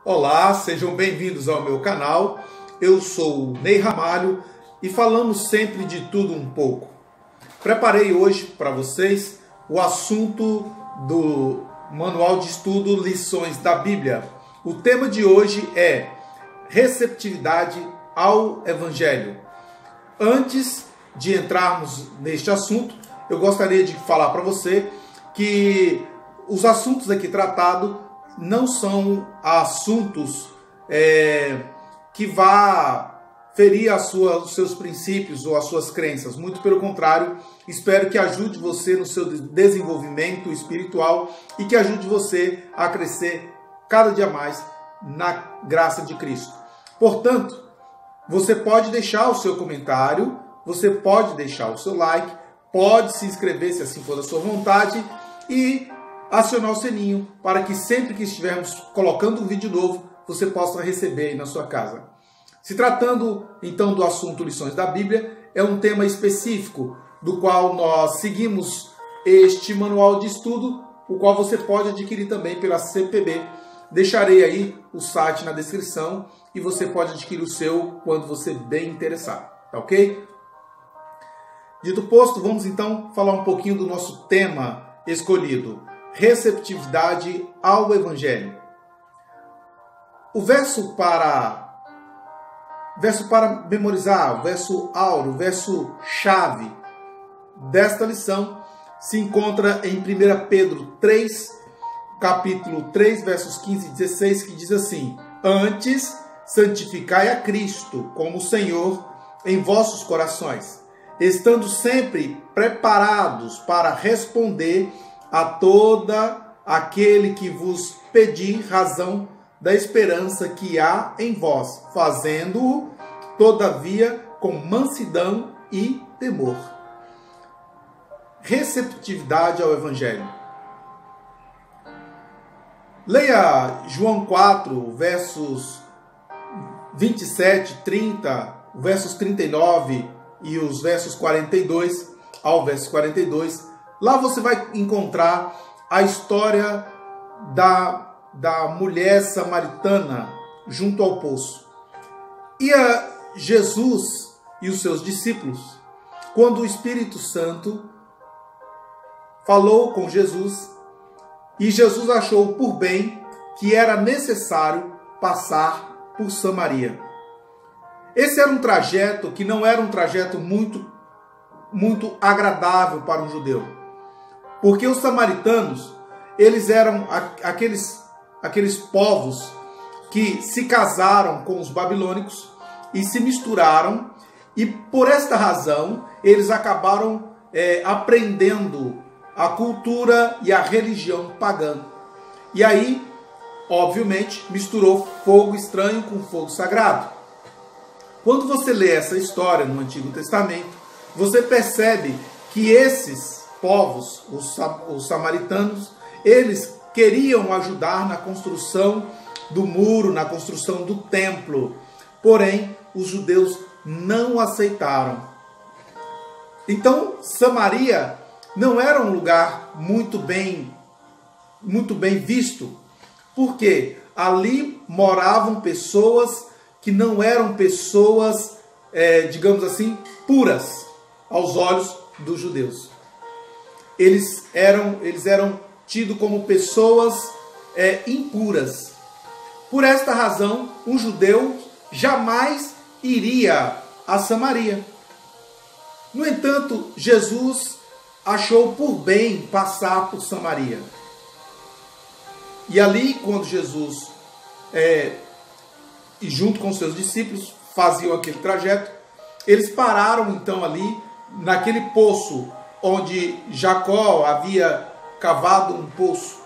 Olá, sejam bem-vindos ao meu canal. Eu sou o Ney Ramalho e falamos sempre de tudo um pouco. Preparei hoje para vocês o assunto do Manual de Estudo Lições da Bíblia. O tema de hoje é receptividade ao Evangelho. Antes de entrarmos neste assunto, eu gostaria de falar para você que os assuntos aqui tratados não são assuntos que vá ferir os seus princípios ou as suas crenças. Muito pelo contrário, espero que ajude você no seu desenvolvimento espiritual e que ajude você a crescer cada dia mais na graça de Cristo. Portanto, você pode deixar o seu comentário, você pode deixar o seu like, pode se inscrever se assim for da sua vontade e acionar o sininho para que sempre que estivermos colocando um vídeo novo, você possa receber aí na sua casa. Se tratando então do assunto Lições da Bíblia, é um tema específico do qual nós seguimos este manual de estudo, o qual você pode adquirir também pela CPB. Deixarei aí o site na descrição e você pode adquirir o seu quando você bem interessar, tá ok? Dito posto, vamos então falar um pouquinho do nosso tema escolhido: receptividade ao Evangelho. O verso para memorizar, o verso áureo, o verso chave desta lição se encontra em 1 Pedro 3, capítulo 3, versos 15 e 16, que diz assim: Antes, santificai a Cristo como Senhor em vossos corações, estando sempre preparados para responder a toda aquele que vos pedir razão da esperança que há em vós, fazendo-o, todavia, com mansidão e temor. Receptividade ao Evangelho. Leia João 4, versos 27, 30, versos 39 e os versos 42 ao verso 42. Lá você vai encontrar a história da mulher samaritana junto ao poço. Ia Jesus e os seus discípulos, quando o Espírito Santo falou com Jesus, e Jesus achou por bem que era necessário passar por Samaria. Esse era um trajeto que não era um trajeto muito agradável para um judeu, porque os samaritanos, eles eram aqueles povos que se casaram com os babilônicos e se misturaram, e por esta razão eles acabaram aprendendo a cultura e a religião pagã. E aí, obviamente, misturou fogo estranho com fogo sagrado. Quando você lê essa história no Antigo Testamento, você percebe que esses povos, os samaritanos, eles queriam ajudar na construção do muro, na construção do templo. Porém, os judeus não aceitaram. Então, Samaria não era um lugar muito bem visto, porque ali moravam pessoas que não eram pessoas, digamos assim, puras aos olhos dos judeus. Eles eram tidos como pessoas impuras. Por esta razão, um judeu jamais iria a Samaria. No entanto, Jesus achou por bem passar por Samaria. E ali, quando Jesus, e junto com seus discípulos, faziam aquele trajeto, eles pararam então ali, naquele poço, onde Jacó havia cavado um poço.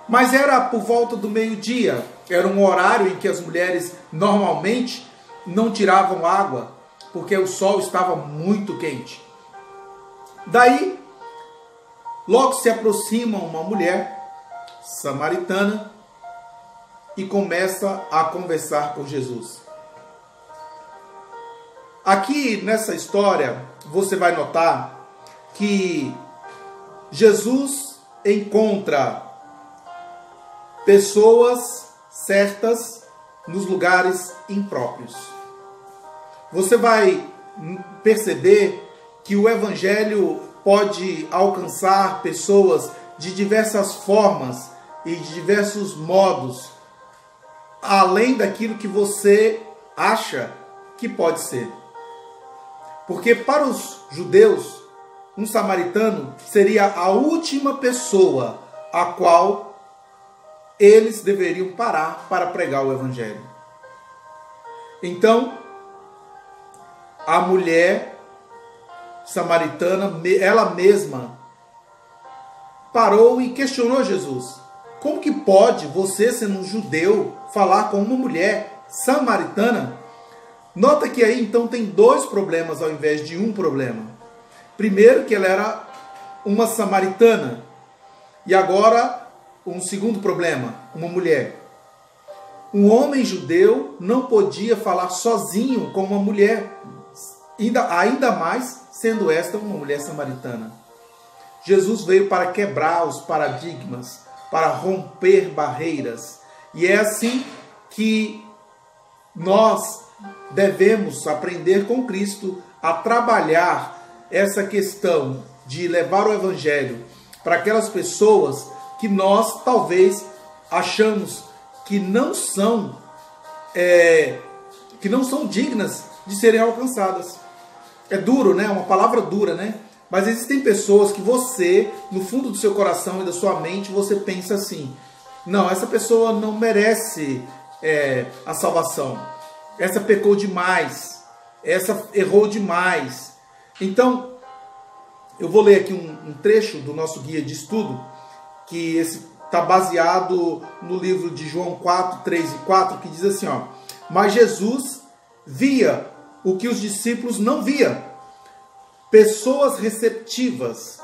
Mas era por volta do meio-dia, era um horário em que as mulheres normalmente não tiravam água, porque o sol estava muito quente. Daí, logo se aproxima uma mulher samaritana e começa a conversar com Jesus. Aqui nessa história, você vai notar que Jesus encontra pessoas certas nos lugares impróprios. Você vai perceber que o Evangelho pode alcançar pessoas de diversas formas e de diversos modos, além daquilo que você acha que pode ser. Porque para os judeus, um samaritano seria a última pessoa a qual eles deveriam parar para pregar o Evangelho. Então, a mulher samaritana, ela mesma, parou e questionou Jesus. Como que pode você, sendo um judeu, falar com uma mulher samaritana? Nota que aí então tem dois problemas ao invés de um problema. Primeiro, que ela era uma samaritana. E agora, um segundo problema, uma mulher. Um homem judeu não podia falar sozinho com uma mulher, ainda mais sendo esta uma mulher samaritana. Jesus veio para quebrar os paradigmas, para romper barreiras. E é assim que nós devemos aprender com Cristo a trabalhar essa questão de levar o Evangelho para aquelas pessoas que nós talvez achamos que não são dignas de serem alcançadas. É duro, né? É uma palavra dura, né? Mas existem pessoas que você, no fundo do seu coração e da sua mente, você pensa assim: não, essa pessoa não merece a salvação. Essa pecou demais. Essa errou demais. Então, eu vou ler aqui um trecho do nosso guia de estudo, que está baseado no livro de João 4, 3 e 4, que diz assim, ó: mas Jesus via o que os discípulos não viam. Pessoas receptivas.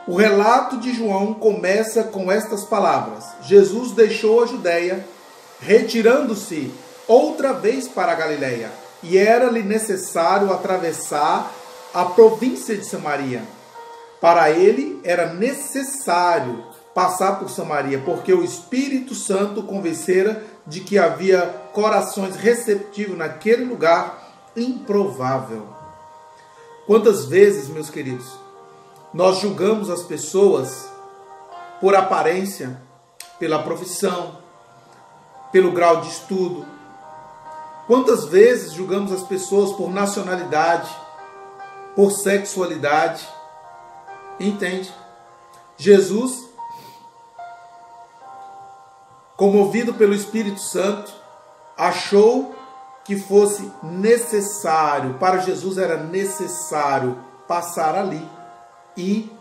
O relato de João começa com estas palavras: Jesus deixou a Judéia, retirando-se outra vez para a Galileia, e era-lhe necessário atravessar a província de Samaria. Para ele era necessário passar por Samaria, porque o Espírito Santo convencera de que havia corações receptivos naquele lugar improvável. Quantas vezes, meus queridos, nós julgamos as pessoas por aparência, pela profissão, pelo grau de estudo? Quantas vezes julgamos as pessoas por nacionalidade, por sexualidade? Entende? Jesus, comovido pelo Espírito Santo, achou que fosse necessário, para Jesus era necessário passar ali e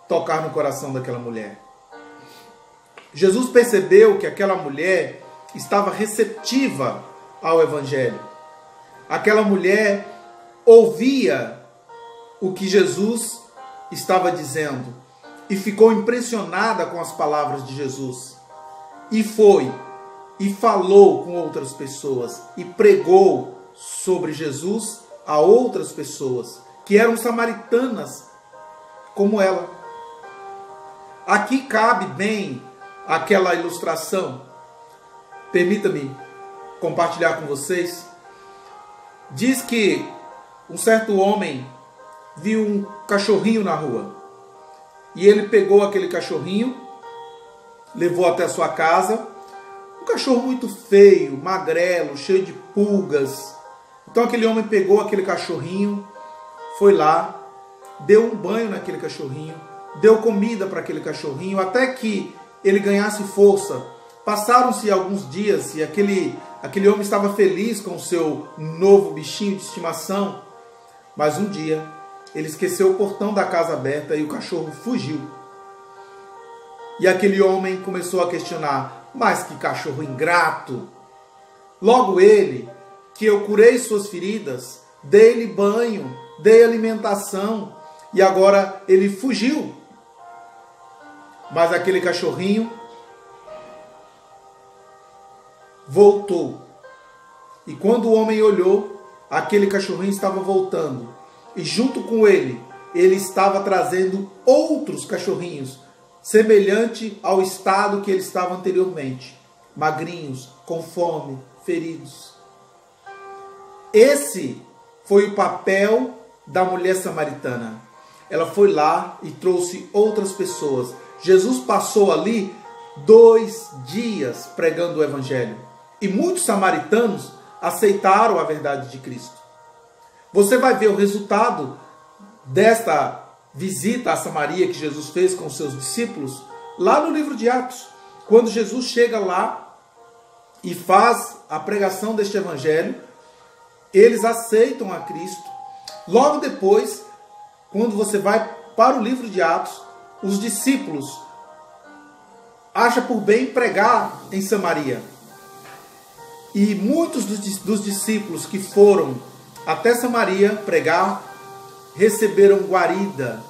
tocar no coração daquela mulher. Jesus percebeu que aquela mulher estava receptiva ao Evangelho. Aquela mulher ouvia o que Jesus estava dizendo e ficou impressionada com as palavras de Jesus. E foi e falou com outras pessoas e pregou sobre Jesus a outras pessoas que eram samaritanas como ela. Aqui cabe bem aquela ilustração. Permita-me compartilhar com vocês. Diz que um certo homem viu um cachorrinho na rua. E ele pegou aquele cachorrinho, levou até a sua casa. Um cachorro muito feio, magrelo, cheio de pulgas. Então aquele homem pegou aquele cachorrinho, foi lá, deu um banho naquele cachorrinho, deu comida para aquele cachorrinho, até que ele ganhasse força. Passaram-se alguns dias e aquele homem estava feliz com o seu novo bichinho de estimação. Mas um dia ele esqueceu o portão da casa aberta e o cachorro fugiu. E aquele homem começou a questionar: mas que cachorro ingrato! Logo ele, que eu curei suas feridas, dei-lhe banho, dei alimentação, e agora ele fugiu. Mas aquele cachorrinho voltou. E quando o homem olhou, aquele cachorrinho estava voltando. E junto com ele, ele estava trazendo outros cachorrinhos semelhante ao estado que ele estava anteriormente, magrinhos, com fome, feridos. Esse foi o papel da mulher samaritana. Ela foi lá e trouxe outras pessoas. Jesus passou ali 2 dias pregando o evangelho. E muitos samaritanos aceitaram a verdade de Cristo. Você vai ver o resultado desta visita a Samaria que Jesus fez com os seus discípulos lá no livro de Atos. Quando Jesus chega lá e faz a pregação deste evangelho, eles aceitam a Cristo. Logo depois, quando você vai para o livro de Atos, os discípulos acham por bem pregar em Samaria. E muitos dos discípulos que foram até Samaria pregar, receberam guarida,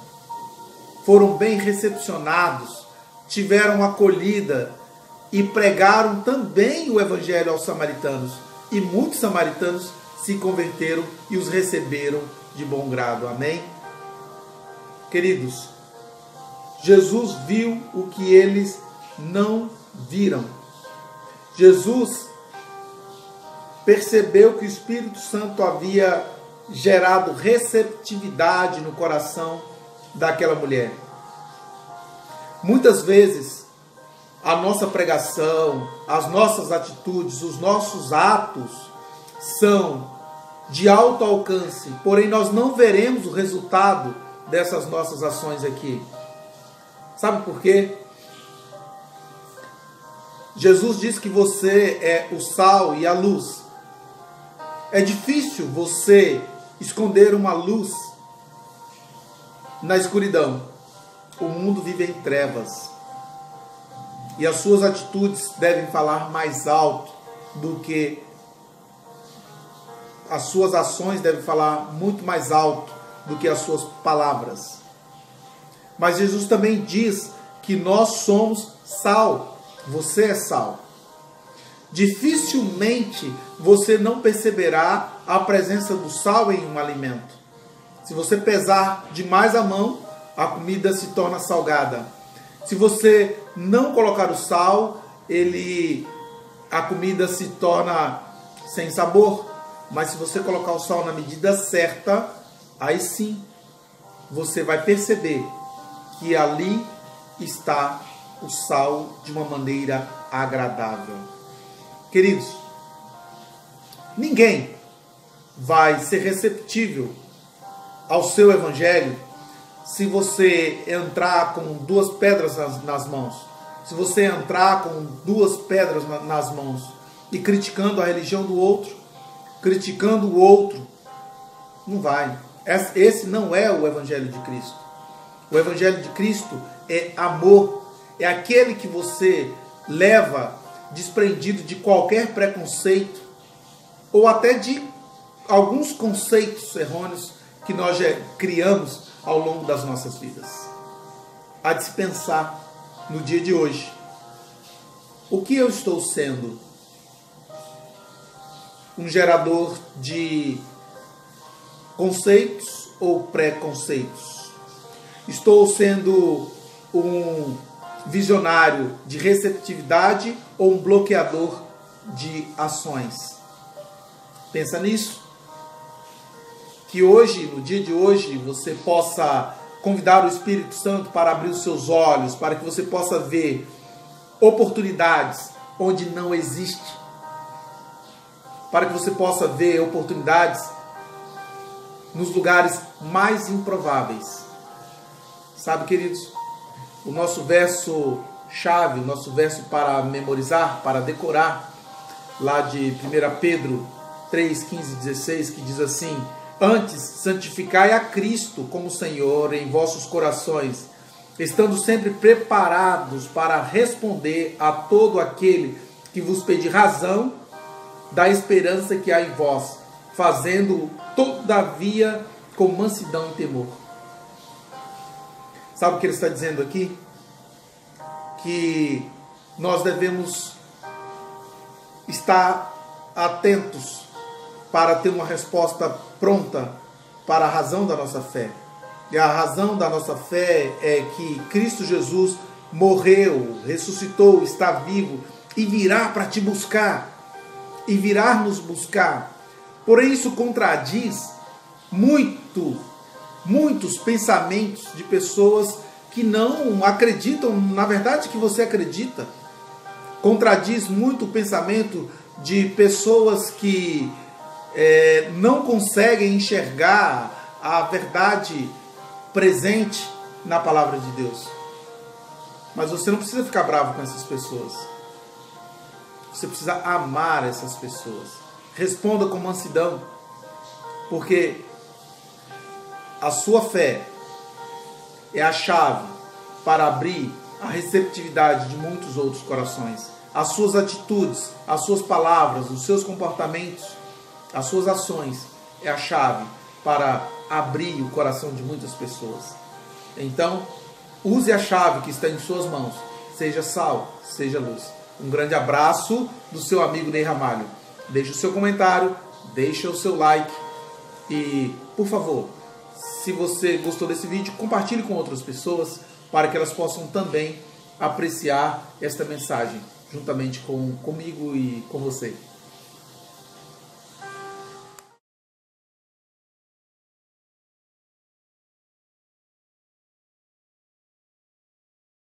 foram bem recepcionados, tiveram acolhida e pregaram também o evangelho aos samaritanos. E muitos samaritanos se converteram e os receberam de bom grado. Amém? Queridos, Jesus viu o que eles não viram. Jesus percebeu que o Espírito Santo havia gerado receptividade no coração daquela mulher. Muitas vezes, a nossa pregação, as nossas atitudes, os nossos atos são de alto alcance, porém nós não veremos o resultado dessas nossas ações aqui. Sabe por quê? Jesus diz que você é o sal e a luz. É difícil você esconder uma luz na escuridão. O mundo vive em trevas. E as suas atitudes devem falar mais alto do que as suas ações devem falar muito mais alto do que as suas palavras. Mas Jesus também diz que nós somos sal. Você é sal. Dificilmente você não perceberá a presença do sal em um alimento. Se você pesar demais a mão, a comida se torna salgada. Se você não colocar o sal, a comida se torna sem sabor. Mas se você colocar o sal na medida certa, aí sim você vai perceber que ali está o sal de uma maneira agradável. Queridos, ninguém vai ser receptível ao seu evangelho se você entrar com 2 pedras nas mãos. Se você entrar com 2 pedras nas mãos e criticando a religião do outro, criticando o outro, não vai. Esse não é o evangelho de Cristo. O evangelho de Cristo é amor. É aquele que você leva desprendido de qualquer preconceito ou até de alguns conceitos errôneos que nós já criamos ao longo das nossas vidas. Há de se pensar no dia de hoje: o que eu estou sendo? Um gerador de conceitos ou preconceitos? Estou sendo um visionário de receptividade ou um bloqueador de ações? Pensa nisso. Que hoje, no dia de hoje, você possa convidar o Espírito Santo para abrir os seus olhos, para que você possa ver oportunidades onde não existe, para que você possa ver oportunidades nos lugares mais improváveis. Sabe, queridos, o nosso verso chave, o nosso verso para memorizar, para decorar, lá de 1 Pedro 3, 15 e 16, que diz assim: antes, santificai a Cristo como Senhor em vossos corações, estando sempre preparados para responder a todo aquele que vos pedir razão da esperança que há em vós, fazendo todavia com mansidão e temor. Sabe o que ele está dizendo aqui? Que nós devemos estar atentos para ter uma resposta pronta para a razão da nossa fé. E a razão da nossa fé é que Cristo Jesus morreu, ressuscitou, está vivo e virá para te buscar, e virá nos buscar. Porém, isso contradiz muitos pensamentos de pessoas que não acreditam na verdade que você acredita. Contradiz muito o pensamento de pessoas que não conseguem enxergar a verdade presente na palavra de Deus. Mas você não precisa ficar bravo com essas pessoas. Você precisa amar essas pessoas. Responda com mansidão, porque a sua fé é a chave para abrir a receptividade de muitos outros corações. As suas atitudes, as suas palavras, os seus comportamentos, as suas ações é a chave para abrir o coração de muitas pessoas. Então, use a chave que está em suas mãos. Seja sal, seja luz. Um grande abraço do seu amigo Ney Ramalho. Deixe o seu comentário, deixe o seu like e, por favor, se você gostou desse vídeo, compartilhe com outras pessoas para que elas possam também apreciar esta mensagem juntamente comigo e com você.